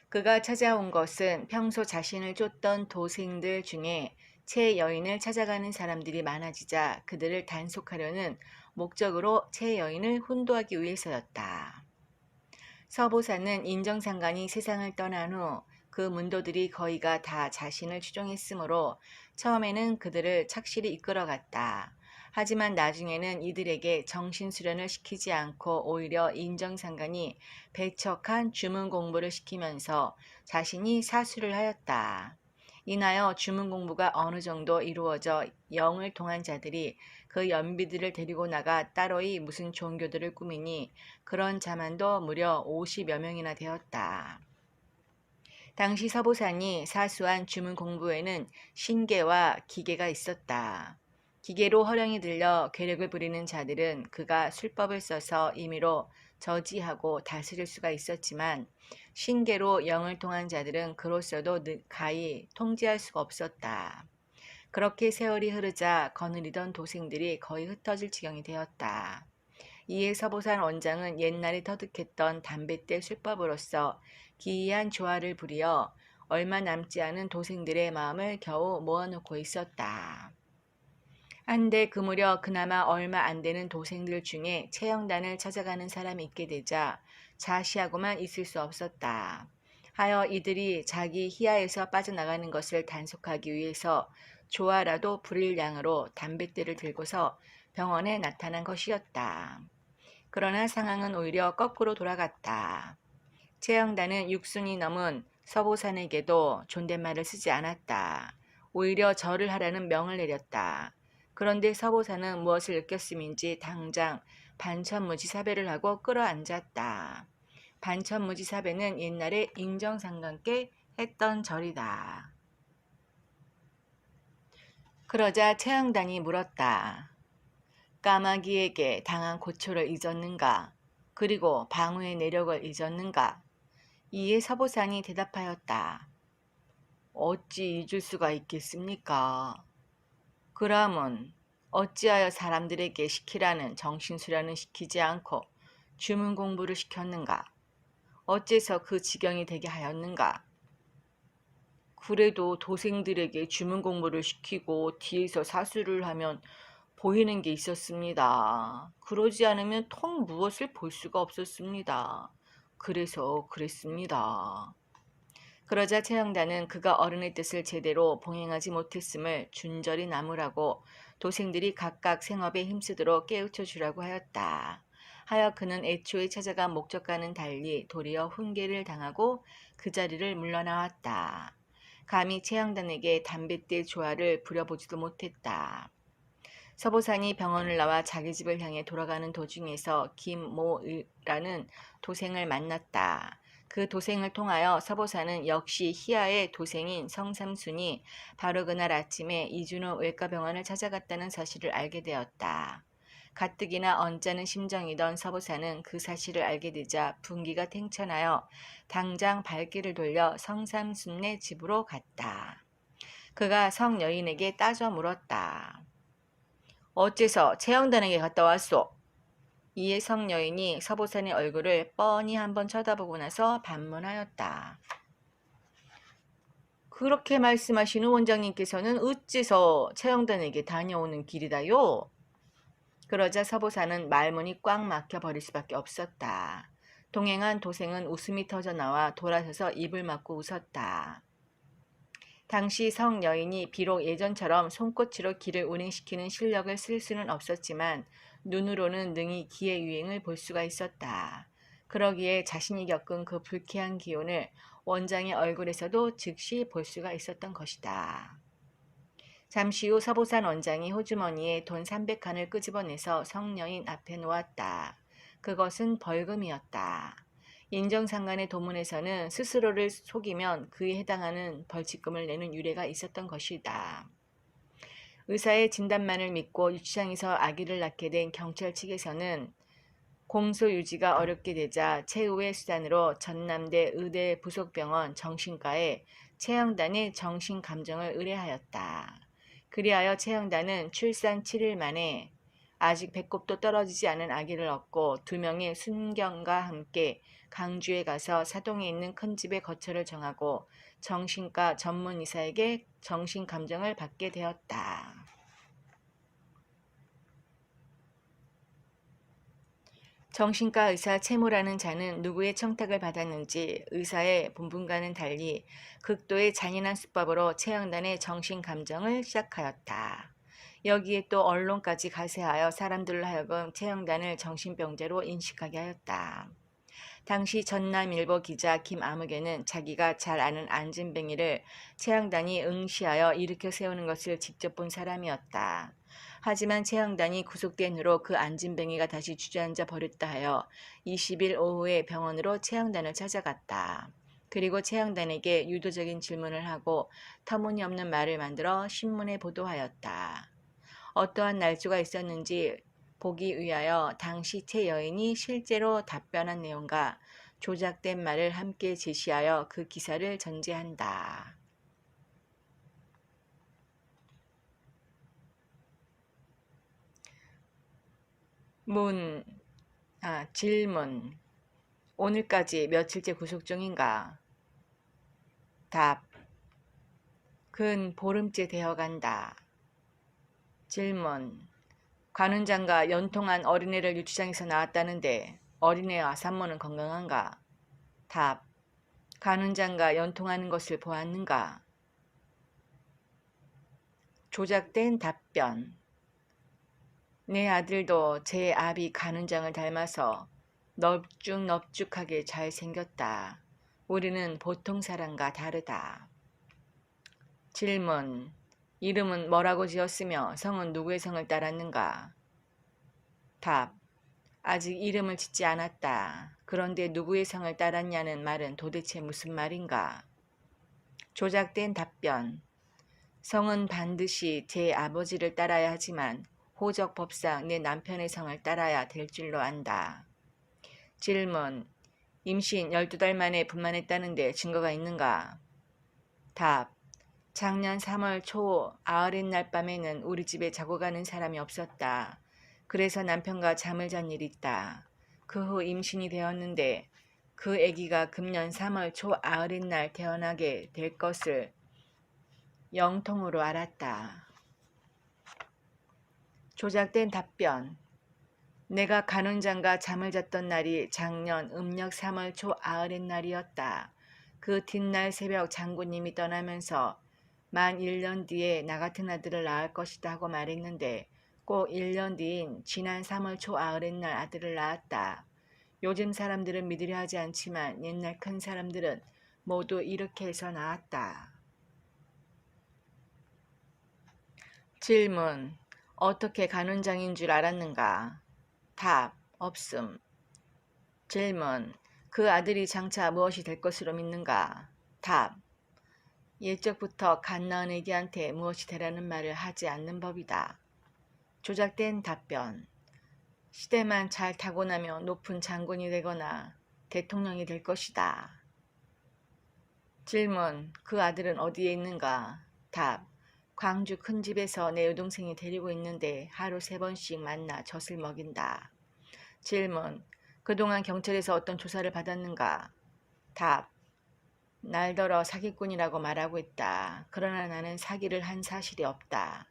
그가 찾아온 것은 평소 자신을 쫓던 도생들 중에 최 여인을 찾아가는 사람들이 많아지자 그들을 단속하려는 목적으로 최 여인을 혼도하기 위해서였다. 서보사는 인정상간이 세상을 떠난 후 그 문도들이 거의가 다 자신을 추종했으므로 처음에는 그들을 착실히 이끌어갔다. 하지만 나중에는 이들에게 정신수련을 시키지 않고 오히려 인정상간이 배척한 주문 공부를 시키면서 자신이 사수를 하였다. 인하여 주문 공부가 어느 정도 이루어져 영을 통한 자들이 그 연비들을 데리고 나가 따로이 무슨 종교들을 꾸미니 그런 자만도 무려 50여 명이나 되었다. 당시 서보산이 사수한 주문 공부에는 신계와 기계가 있었다. 기계로 허령이 들려 괴력을 부리는 자들은 그가 술법을 써서 임의로 저지하고 다스릴 수가 있었지만 신계로 영을 통한 자들은 그로써도 가히 통제할 수가 없었다. 그렇게 세월이 흐르자 거느리던 도생들이 거의 흩어질 지경이 되었다. 이에 서보산 원장은 옛날에 터득했던 담뱃대 술법으로서 기이한 조화를 부리어 얼마 남지 않은 도생들의 마음을 겨우 모아놓고 있었다. 한데 그 무렵 그나마 얼마 안 되는 도생들 중에 채영단을 찾아가는 사람이 있게 되자 자시하고만 있을 수 없었다. 하여 이들이 자기 희야에서 빠져나가는 것을 단속하기 위해서 조화라도 부릴 양으로 담뱃대를 들고서 병원에 나타난 것이었다. 그러나 상황은 오히려 거꾸로 돌아갔다. 채영단은 6순이 넘은 서보산에게도 존댓말을 쓰지 않았다. 오히려 절을 하라는 명을 내렸다. 그런데 서보산은 무엇을 느꼈음인지 당장 반천무지사배를 하고 끌어앉았다. 반천무지사배는 옛날에 인정상관께 했던 절이다. 그러자 채영단이 물었다. 까마귀에게 당한 고초를 잊었는가? 그리고 방우의 내력을 잊었는가? 이에 서보산이 대답하였다. 어찌 잊을 수가 있겠습니까? 그러면 어찌하여 사람들에게 시키라는 정신수련을 시키지 않고 주문 공부를 시켰는가? 어째서 그 지경이 되게 하였는가? 그래도 도생들에게 주문 공부를 시키고 뒤에서 사수를 하면 보이는 게 있었습니다. 그러지 않으면 통 무엇을 볼 수가 없었습니다. 그래서 그랬습니다. 그러자 채영단은 그가 어른의 뜻을 제대로 봉행하지 못했음을 준절히 나무라고 도생들이 각각 생업에 힘쓰도록 깨우쳐 주라고 하였다. 하여 그는 애초에 찾아간 목적과는 달리 도리어 훈계를 당하고 그 자리를 물러나왔다. 감히 채영단에게 담뱃대 조화를 부려보지도 못했다. 서보산이 병원을 나와 자기 집을 향해 돌아가는 도중에서 김모라는 도생을 만났다. 그 도생을 통하여 서보산은 역시 희야의 도생인 성삼순이 바로 그날 아침에 이준호 외과병원을 찾아갔다는 사실을 알게 되었다. 가뜩이나 언짢은 심정이던 서보산은 그 사실을 알게 되자 분기가 탱천하여 당장 발길을 돌려 성삼순네 집으로 갔다. 그가 성 여인에게 따져 물었다. 어째서 채영단에게 갔다 왔소? 이에 성 여인이 서보산의 얼굴을 뻔히 한번 쳐다보고 나서 반문하였다. 그렇게 말씀하시는 원장님께서는 어째서 채영단에게 다녀오는 길이다요? 그러자 서보산은 말문이 꽉 막혀 버릴 수밖에 없었다. 동행한 도생은 웃음이 터져 나와 돌아서서 입을 막고 웃었다. 당시 성 여인이 비록 예전처럼 손꽃으로 길을 운행시키는 실력을 쓸 수는 없었지만 눈으로는 능히 기의 유행을 볼 수가 있었다. 그러기에 자신이 겪은 그 불쾌한 기운을 원장의 얼굴에서도 즉시 볼 수가 있었던 것이다. 잠시 후 서보산 원장이 호주머니에 돈 300칸을 끄집어내서 성 여인 앞에 놓았다. 그것은 벌금이었다. 인정상간의 도문에서는 스스로를 속이면 그에 해당하는 벌칙금을 내는 유례가 있었던 것이다. 의사의 진단만을 믿고 유치장에서 아기를 낳게 된 경찰 측에서는 공소 유지가 어렵게 되자 최후의 수단으로 전남대 의대 부속병원 정신과에 채영단의 정신감정을 의뢰하였다. 그리하여 채영단은 출산 7일 만에 아직 배꼽도 떨어지지 않은 아기를 얻고 2명의 순경과 함께 강주에 가서 사동에 있는 큰 집의 거처를 정하고 정신과 전문 의사에게 정신감정을 받게 되었다. 정신과 의사 채무라는 자는 누구의 청탁을 받았는지 의사의 본분과는 달리 극도의 잔인한 수법으로 채영단의 정신감정을 시작하였다. 여기에 또 언론까지 가세하여 사람들로 하여금 채영단을 정신병자로 인식하게 하였다. 당시 전남일보 기자 김아무개는 자기가 잘 아는 안진뱅이를 채영단이 응시하여 일으켜 세우는 것을 직접 본 사람이었다. 하지만 채영단이 구속된 후로 그 안진뱅이가 다시 주저앉아 버렸다 하여 20일 오후에 병원으로 채영단을 찾아갔다. 그리고 채영단에게 유도적인 질문을 하고 터무니없는 말을 만들어 신문에 보도하였다. 어떠한 날조가 있었는지 보기 위하여 당시 채 여인이 실제로 답변한 내용과 조작된 말을 함께 제시하여 그 기사를 전제한다. 문 질문. 오늘까지 며칠째 구속 중인가? 답. 근 보름째 되어간다. 질문. 관훈장과 연통한 어린애를 유치장에서 나왔다는데 어린애와 산모는 건강한가? 답. 관훈장과 연통하는 것을 보았는가? 조작된 답변. 내 아들도 제 아비 관훈장을 닮아서 넙죽넙죽하게 잘생겼다. 우리는 보통 사람과 다르다. 질문. 이름은 뭐라고 지었으며 성은 누구의 성을 따랐는가? 답. 아직 이름을 짓지 않았다. 그런데 누구의 성을 따랐냐는 말은 도대체 무슨 말인가? 조작된 답변. 성은 반드시 제 아버지를 따라야 하지만 호적법상 내 남편의 성을 따라야 될 줄로 안다. 질문. 임신 12달 만에 분만했다는데 증거가 있는가? 답. 작년 3월 초 아흔날 밤에는 우리 집에 자고 가는 사람이 없었다. 그래서 남편과 잠을 잔 일이 있다. 그 후 임신이 되었는데 그 아기가 금년 3월 초 아흔날 태어나게 될 것을 영통으로 알았다. 조작된 답변. 내가 간훈장과 잠을 잤던 날이 작년 음력 3월 초 아흔날이었다. 그 뒷날 새벽 장군님이 떠나면서 만 1년 뒤에 나 같은 아들을 낳을 것이다 하고 말했는데 꼭 1년 뒤인 지난 3월 초 아흔날 아들을 낳았다. 요즘 사람들은 믿으려 하지 않지만 옛날 큰 사람들은 모두 이렇게 해서 낳았다. 질문. 어떻게 간훈장인 줄 알았는가? 답. 없음. 질문. 그 아들이 장차 무엇이 될 것으로 믿는가? 답. 옛적부터 갓 낳은 애기한테 무엇이 되라는 말을 하지 않는 법이다. 조작된 답변. 시대만 잘 타고나면 높은 장군이 되거나 대통령이 될 것이다. 질문. 그 아들은 어디에 있는가? 답. 광주 큰 집에서 내 여동생이 데리고 있는데 하루 3번씩 만나 젖을 먹인다. 질문. 그동안 경찰에서 어떤 조사를 받았는가? 답. 날더러 사기꾼이라고 말하고 있다. 그러나 나는 사기를 한 사실이 없다.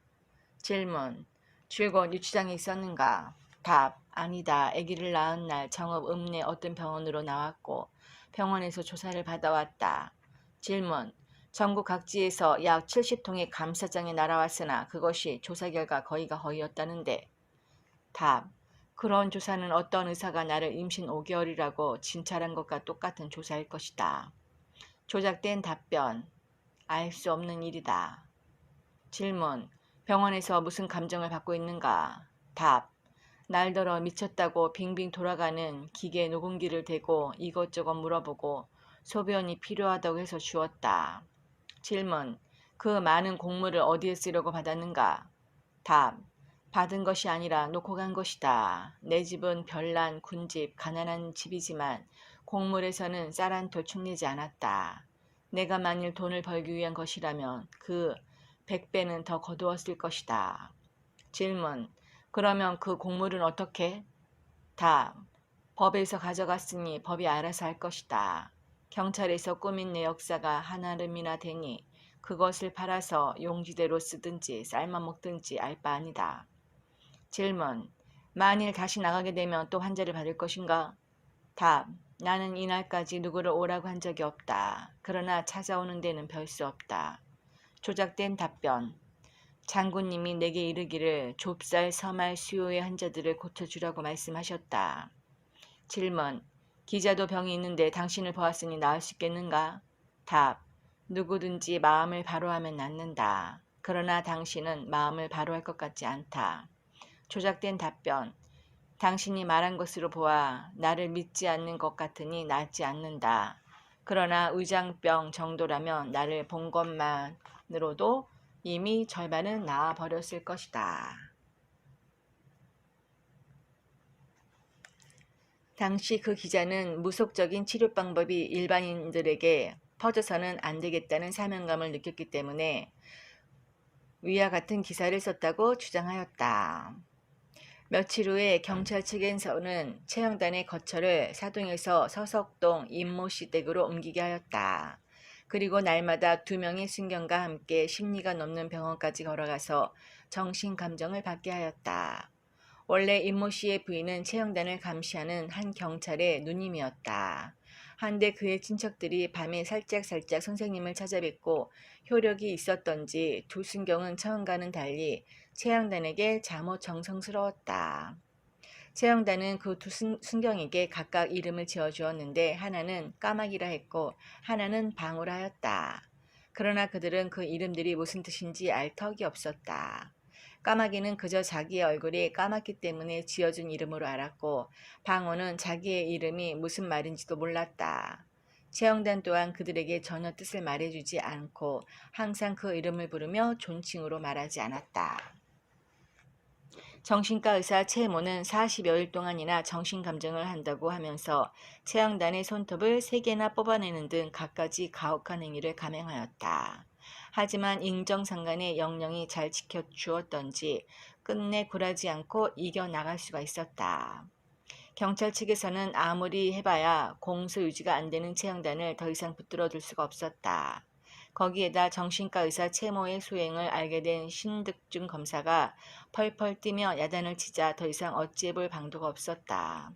질문. 줄곧 유치장에 있었는가? 답. 아니다. 아기를 낳은 날 정읍 읍내 어떤 병원으로 나왔고 병원에서 조사를 받아왔다. 질문. 전국 각지에서 약 70통의 감사장이 날아왔으나 그것이 조사 결과 거의가 허위였다는데. 답. 그런 조사는 어떤 의사가 나를 임신 5개월이라고 진찰한 것과 똑같은 조사일 것이다. 조작된 답변. 알 수 없는 일이다. 질문. 병원에서 무슨 감정을 받고 있는가? 답. 날더러 미쳤다고 빙빙 돌아가는 기계 녹음기를 대고 이것저것 물어보고 소변이 필요하다고 해서 주었다. 질문. 그 많은 곡물을 어디에 쓰려고 받았는가? 답. 받은 것이 아니라 놓고 간 것이다. 내 집은 별난 군집, 가난한 집이지만 곡물에서는 쌀 한 톨 축내지 않았다. 내가 만일 돈을 벌기 위한 것이라면 그 100배는 더 거두었을 것이다. 질문. 그러면 그 곡물은 어떻게? 답. 법에서 가져갔으니 법이 알아서 할 것이다. 경찰에서 꾸민 내 역사가 한아름이나 되니 그것을 팔아서 용지대로 쓰든지 삶아 먹든지 알 바 아니다. 질문. 만일 다시 나가게 되면 또 환자를 받을 것인가? 답. 나는 이날까지 누구를 오라고 한 적이 없다. 그러나 찾아오는 데는 별 수 없다. 조작된 답변. 장군님이 내게 이르기를 좁쌀 서말 수요의 환자들을 고쳐주라고 말씀하셨다. 질문. 기자도 병이 있는데 당신을 보았으니 나을 수 있겠는가? 답. 누구든지 마음을 바로하면 낫는다. 그러나 당신은 마음을 바로할 것 같지 않다. 조작된 답변. 당신이 말한 것으로 보아 나를 믿지 않는 것 같으니 낫지 않는다. 그러나 의장병 정도라면 나를 본 것만으로도 이미 절반은 나아 버렸을 것이다. 당시 그 기자는 무속적인 치료 방법이 일반인들에게 퍼져서는 안 되겠다는 사명감을 느꼈기 때문에 위와 같은 기사를 썼다고 주장하였다. 며칠 후에 경찰 측에서는 최영단의 거처를 사동에서 서석동 임모씨 댁으로 옮기게 하였다. 그리고 날마다 2명의 순경과 함께 심리가 넘는 병원까지 걸어가서 정신감정을 받게 하였다. 원래 임모 씨의 부인은 최영단을 감시하는 한 경찰의 누님이었다. 한데 그의 친척들이 밤에 살짝살짝 선생님을 찾아뵙고 효력이 있었던지 두 순경은 처음과는 달리 최영단에게 잠옷 정성스러웠다. 최영단은 그 두 순경에게 각각 이름을 지어주었는데 하나는 까마귀라 했고 하나는 방우라 하였다. 그러나 그들은 그 이름들이 무슨 뜻인지 알 턱이 없었다. 까마귀는 그저 자기의 얼굴이 까맣기 때문에 지어준 이름으로 알았고 방우는 자기의 이름이 무슨 말인지도 몰랐다. 최영단 또한 그들에게 전혀 뜻을 말해주지 않고 항상 그 이름을 부르며 존칭으로 말하지 않았다. 정신과 의사 최모는 40여일 동안이나 정신감정을 한다고 하면서 최영단의 손톱을 3개나 뽑아내는 등 갖가지 가혹한 행위를 감행하였다. 하지만 인정상간의 영령이 잘 지켜주었던지 끝내 굴하지 않고 이겨나갈 수가 있었다. 경찰 측에서는 아무리 해봐야 공소 유지가 안 되는 최영단을 더 이상 붙들어둘 수가 없었다. 거기에다 정신과 의사 최모의 소행을 알게 된 신득중 검사가 펄펄 뛰며 야단을 치자 더 이상 어찌해볼 방도가 없었다.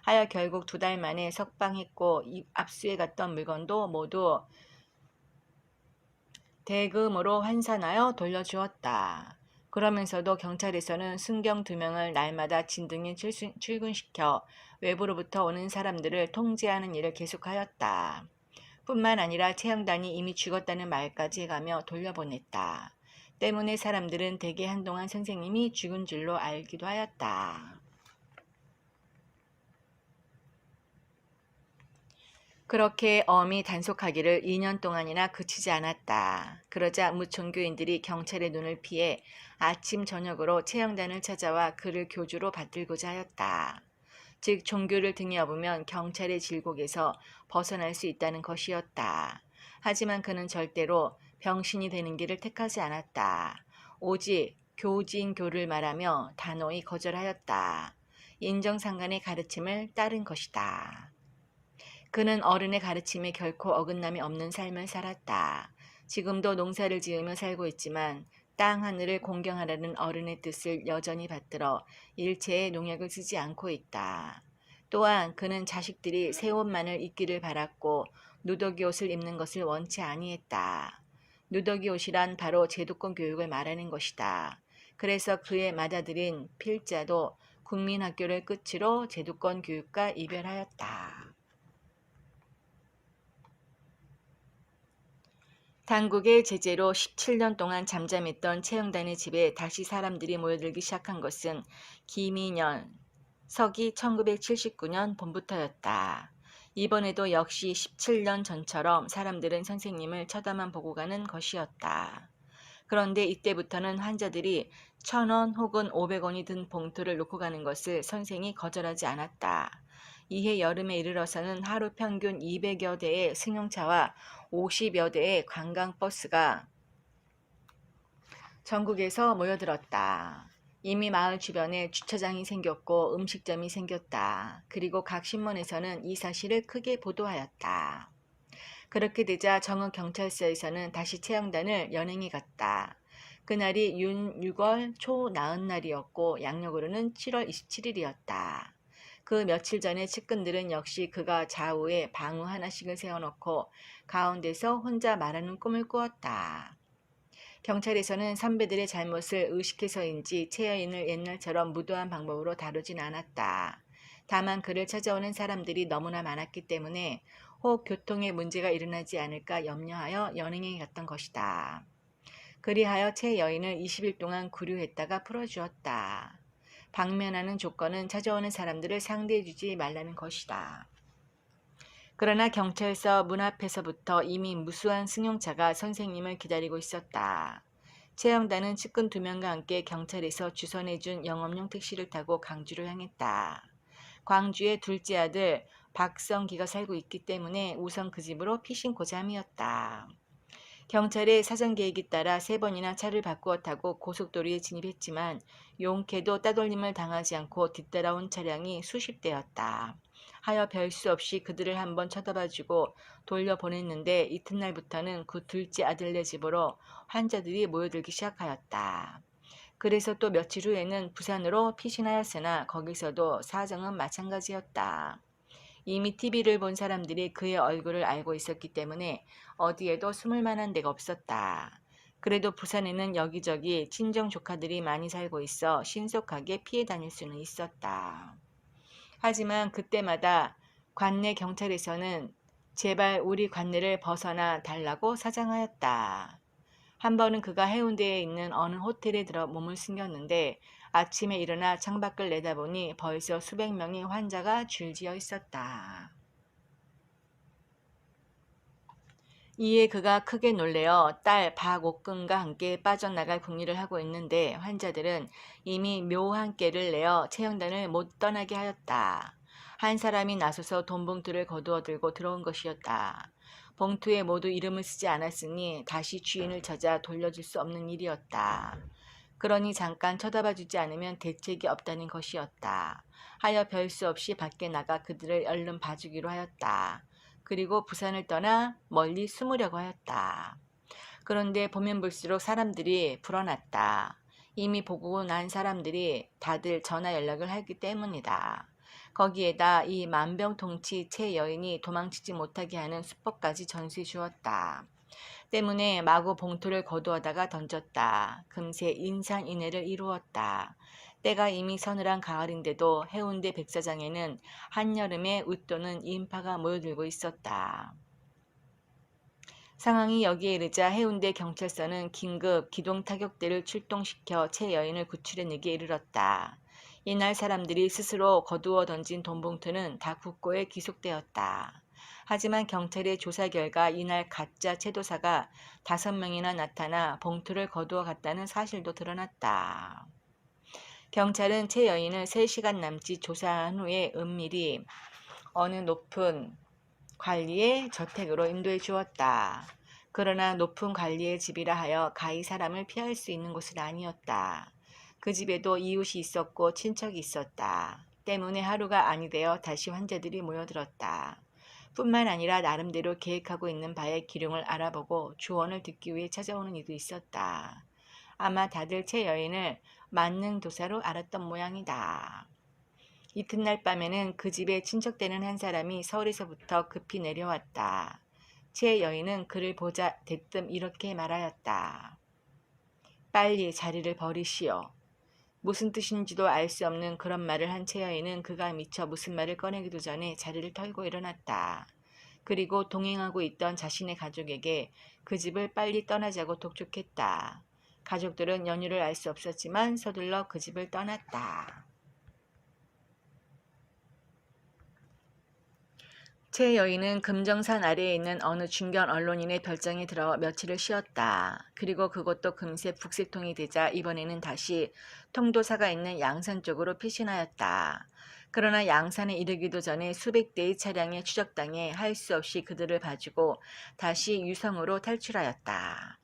하여 결국 2달 만에 석방했고 압수해 갔던 물건도 모두 대금으로 환산하여 돌려주었다. 그러면서도 경찰에서는 순경 2명을 날마다 진등에 출근시켜 외부로부터 오는 사람들을 통제하는 일을 계속하였다. 뿐만 아니라 최영단이 이미 죽었다는 말까지 해가며 돌려보냈다. 때문에 사람들은 대개 한동안 선생님이 죽은 줄로 알기도 하였다. 그렇게 엄히 단속하기를 2년 동안이나 그치지 않았다. 그러자 무종교인들이 경찰의 눈을 피해 아침 저녁으로 최영단을 찾아와 그를 교주로 받들고자 하였다. 즉 종교를 등에 업으면 경찰의 질곡에서 벗어날 수 있다는 것이었다. 하지만 그는 절대로 병신이 되는 길을 택하지 않았다. 오직 교진교를 말하며 단호히 거절하였다. 인정상간의 가르침을 따른 것이다. 그는 어른의 가르침에 결코 어긋남이 없는 삶을 살았다. 지금도 농사를 지으며 살고 있지만 땅 하늘을 공경하라는 어른의 뜻을 여전히 받들어 일체의 농약을 쓰지 않고 있다. 또한 그는 자식들이 새 옷만을 입기를 바랐고 누더기 옷을 입는 것을 원치 아니했다. 누더기 옷이란 바로 제도권 교육을 말하는 것이다. 그래서 그의 맏아들인 필자도 국민학교를 끝으로 제도권 교육과 이별하였다. 당국의 제재로 17년 동안 잠잠했던 최영단의 집에 다시 사람들이 모여들기 시작한 것은 기미년 서기 1979년 봄부터였다. 이번에도 역시 17년 전처럼 사람들은 선생님을 쳐다만 보고 가는 것이었다. 그런데 이때부터는 환자들이 1,000원 혹은 500원이 든 봉투를 놓고 가는 것을 선생이 거절하지 않았다. 이해 여름에 이르러서는 하루 평균 200여 대의 승용차와 50여 대의 관광버스가 전국에서 모여들었다. 이미 마을 주변에 주차장이 생겼고 음식점이 생겼다. 그리고 각 신문에서는 이 사실을 크게 보도하였다. 그렇게 되자 정읍경찰서에서는 다시 최영단을 연행해 갔다. 그날이 윤 6월 초 나은 날이었고 양력으로는 7월 27일이었다. 그 며칠 전에 측근들은 역시 그가 좌우에 방우 하나씩을 세워놓고 가운데서 혼자 말하는 꿈을 꾸었다. 경찰에서는 선배들의 잘못을 의식해서인지 최 여인을 옛날처럼 무도한 방법으로 다루진 않았다. 다만 그를 찾아오는 사람들이 너무나 많았기 때문에 혹 교통에 문제가 일어나지 않을까 염려하여 연행해 갔던 것이다. 그리하여 최 여인을 20일 동안 구류했다가 풀어주었다. 방면하는 조건은 찾아오는 사람들을 상대해주지 말라는 것이다. 그러나 경찰서 문 앞에서부터 이미 무수한 승용차가 선생님을 기다리고 있었다. 최영단은 측근 2명과 함께 경찰에서 주선해준 영업용 택시를 타고 광주를 향했다. 광주의 둘째 아들 박성기가 살고 있기 때문에 우선 그 집으로 피신코자 함이었다. 경찰의 사전 계획에 따라 3번이나 차를 바꾸어 타고 고속도로에 진입했지만 용케도 따돌림을 당하지 않고 뒤따라온 차량이 수십 대였다. 하여 별 수 없이 그들을 한번 쳐다봐주고 돌려보냈는데 이튿날부터는 그 둘째 아들네 집으로 환자들이 모여들기 시작하였다. 그래서 또 며칠 후에는 부산으로 피신하였으나 거기서도 사정은 마찬가지였다. 이미 TV를 본 사람들이 그의 얼굴을 알고 있었기 때문에 어디에도 숨을 만한 데가 없었다. 그래도 부산에는 여기저기 친정 조카들이 많이 살고 있어 신속하게 피해 다닐 수는 있었다. 하지만 그때마다 관내 경찰에서는 제발 우리 관내를 벗어나 달라고 사장하였다. 한 번은 그가 해운대에 있는 어느 호텔에 들어 몸을 숨겼는데 아침에 일어나 창밖을 내다보니 벌써 수백 명의 환자가 줄지어 있었다. 이에 그가 크게 놀래어 딸 박옥금과 함께 빠져나갈 궁리를 하고 있는데 환자들은 이미 묘한 꾀를 내어 체형단을 못 떠나게 하였다. 한 사람이 나서서 돈봉투를 거두어 들고 들어온 것이었다. 봉투에 모두 이름을 쓰지 않았으니 다시 주인을 찾아 돌려줄 수 없는 일이었다. 그러니 잠깐 쳐다봐 주지 않으면 대책이 없다는 것이었다. 하여 별 수 없이 밖에 나가 그들을 얼른 봐주기로 하였다. 그리고 부산을 떠나 멀리 숨으려고 하였다. 그런데 보면 볼수록 사람들이 불어났다. 이미 보고 난 사람들이 다들 전화 연락을 하기 때문이다. 거기에다 이 만병통치 채 여인이 도망치지 못하게 하는 수법까지 전수해 주었다. 때문에 마구 봉투를 거두어다가 던졌다. 금세 인산인해를 이루었다. 때가 이미 서늘한 가을인데도 해운대 백사장에는 한여름에 웃도는 인파가 모여들고 있었다. 상황이 여기에 이르자 해운대 경찰서는 긴급 기동타격대를 출동시켜 채 여인을 구출해내기에 이르렀다. 이날 사람들이 스스로 거두어 던진 돈봉투는 다 국고에 기속되었다. 하지만 경찰의 조사 결과 이날 가짜 채도사가 5명이나 나타나 봉투를 거두어 갔다는 사실도 드러났다. 경찰은 채 여인을 3시간 남짓 조사한 후에 은밀히 어느 높은 관리의 저택으로 인도해 주었다. 그러나 높은 관리의 집이라 하여 가히 사람을 피할 수 있는 곳은 아니었다. 그 집에도 이웃이 있었고 친척이 있었다. 때문에 하루가 아니 되어 다시 환자들이 모여들었다. 뿐만 아니라 나름대로 계획하고 있는 바의 기륭을 알아보고 조언을 듣기 위해 찾아오는 이도 있었다. 아마 다들 채 여인을 만능도사로 알았던 모양이다. 이튿날 밤에는 그 집에 친척되는 한 사람이 서울에서부터 급히 내려왔다. 채 여인은 그를 보자 대뜸 이렇게 말하였다. 빨리 자리를 버리시오. 무슨 뜻인지도 알 수 없는 그런 말을 한 채 여인은 그가 미처 무슨 말을 꺼내기도 전에 자리를 털고 일어났다. 그리고 동행하고 있던 자신의 가족에게 그 집을 빨리 떠나자고 독촉했다. 가족들은 연유를 알 수 없었지만 서둘러 그 집을 떠났다. 채 여인은 금정산 아래에 있는 어느 중견 언론인의 별장에 들어 며칠을 쉬었다. 그리고 그것도 금세 북새통이 되자 이번에는 다시 통도사가 있는 양산 쪽으로 피신하였다. 그러나 양산에 이르기도 전에 수백 대의 차량에 추적당해 할 수 없이 그들을 봐주고 다시 유성으로 탈출하였다.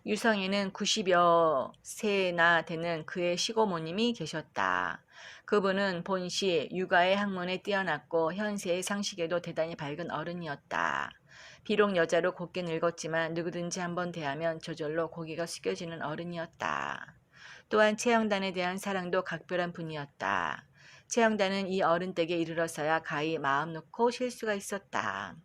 유성에는 90여 세나 되는 그의 시고모님이 계셨다. 그분은 본시 육아의 학문에 뛰어났고 현세의 상식에도 대단히 밝은 어른이었다. 비록 여자로 곱게 늙었지만 누구든지 한번 대하면 저절로 고개가 숙여지는 어른이었다. 또한 채영단에 대한 사랑도 각별한 분이었다. 채영단은 이 어른 댁에 이르러서야 가히 마음 놓고 쉴 수가 있었다.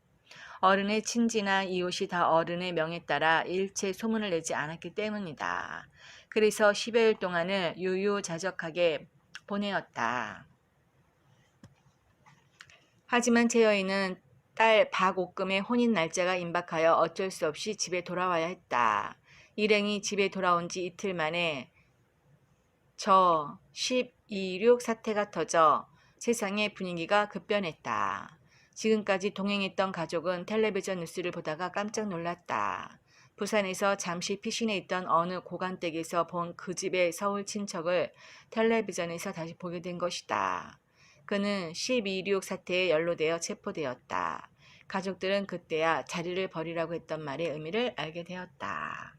어른의 친지나 이웃이 다 어른의 명에 따라 일체 소문을 내지 않았기 때문이다. 그래서 10여일 동안을 유유자적하게 보내었다. 하지만 채 여인은 딸 박옥금의 혼인 날짜가 임박하여 어쩔 수 없이 집에 돌아와야 했다. 일행이 집에 돌아온 지 이틀 만에 저 12.6 사태가 터져 세상의 분위기가 급변했다. 지금까지 동행했던 가족은 텔레비전 뉴스를 보다가 깜짝 놀랐다. 부산에서 잠시 피신해 있던 어느 고관댁에서 본 그 집의 서울 친척을 텔레비전에서 다시 보게 된 것이다. 그는 12.6 사태에 연루되어 체포되었다. 가족들은 그때야 자리를 버리라고 했던 말의 의미를 알게 되었다.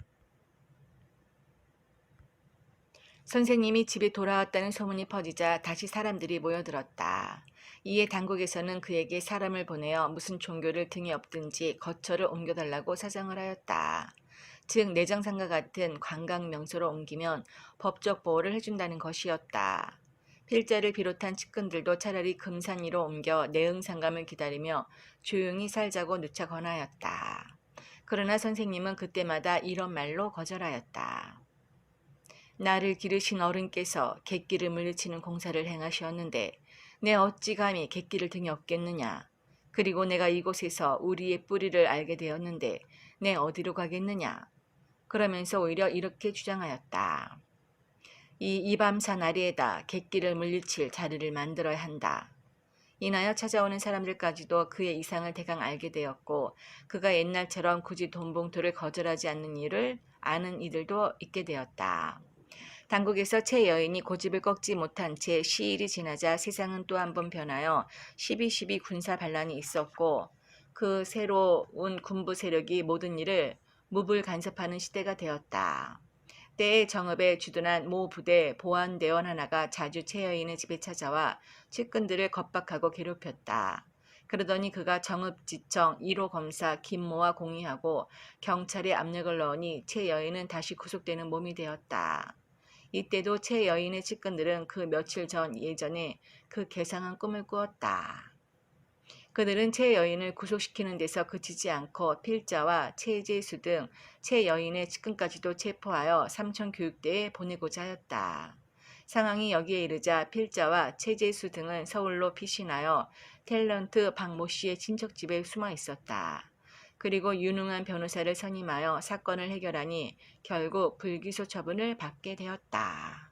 선생님이 집에 돌아왔다는 소문이 퍼지자 다시 사람들이 모여들었다. 이에 당국에서는 그에게 사람을 보내어 무슨 종교를 등에 업든지 거처를 옮겨달라고 사정을 하였다. 즉 내정상과 같은 관광 명소로 옮기면 법적 보호를 해준다는 것이었다. 필자를 비롯한 측근들도 차라리 금산리로 옮겨 내응상감을 기다리며 조용히 살자고 누차 권하였다. 그러나 선생님은 그때마다 이런 말로 거절하였다. 나를 기르신 어른께서 객기를 물리치는 공사를 행하셨는데 내 어찌 감히 객기를 등에 업겠느냐. 그리고 내가 이곳에서 우리의 뿌리를 알게 되었는데 내 어디로 가겠느냐. 그러면서 오히려 이렇게 주장하였다. 이 이밤산 아래에다 객기를 물리칠 자리를 만들어야 한다. 인하여 찾아오는 사람들까지도 그의 이상을 대강 알게 되었고 그가 옛날처럼 굳이 돈봉투를 거절하지 않는 이유를 아는 이들도 있게 되었다. 당국에서 채 여인이 고집을 꺾지 못한 채 시일이 지나자 세상은 또 한 번 변하여 12.12 군사 반란이 있었고 그 새로운 군부 세력이 모든 일을 무불 간섭하는 시대가 되었다. 때에 정읍에 주둔한 모 부대 보안대원 하나가 자주 채 여인의 집에 찾아와 측근들을 겁박하고 괴롭혔다. 그러더니 그가 정읍지청 1호 검사 김모와 공의하고 경찰에 압력을 넣으니 채 여인은 다시 구속되는 몸이 되었다. 이때도 채 여인의 측근들은 그 며칠 전 예전에 그 괴상한 꿈을 꾸었다. 그들은 채 여인을 구속시키는 데서 그치지 않고 필자와 채제수 등 채 여인의 측근까지도 체포하여 삼천교육대에 보내고자 하였다. 상황이 여기에 이르자 필자와 채제수 등은 서울로 피신하여 탤런트 박모 씨의 친척집에 숨어 있었다. 그리고 유능한 변호사를 선임하여 사건을 해결하니 결국 불기소 처분을 받게 되었다.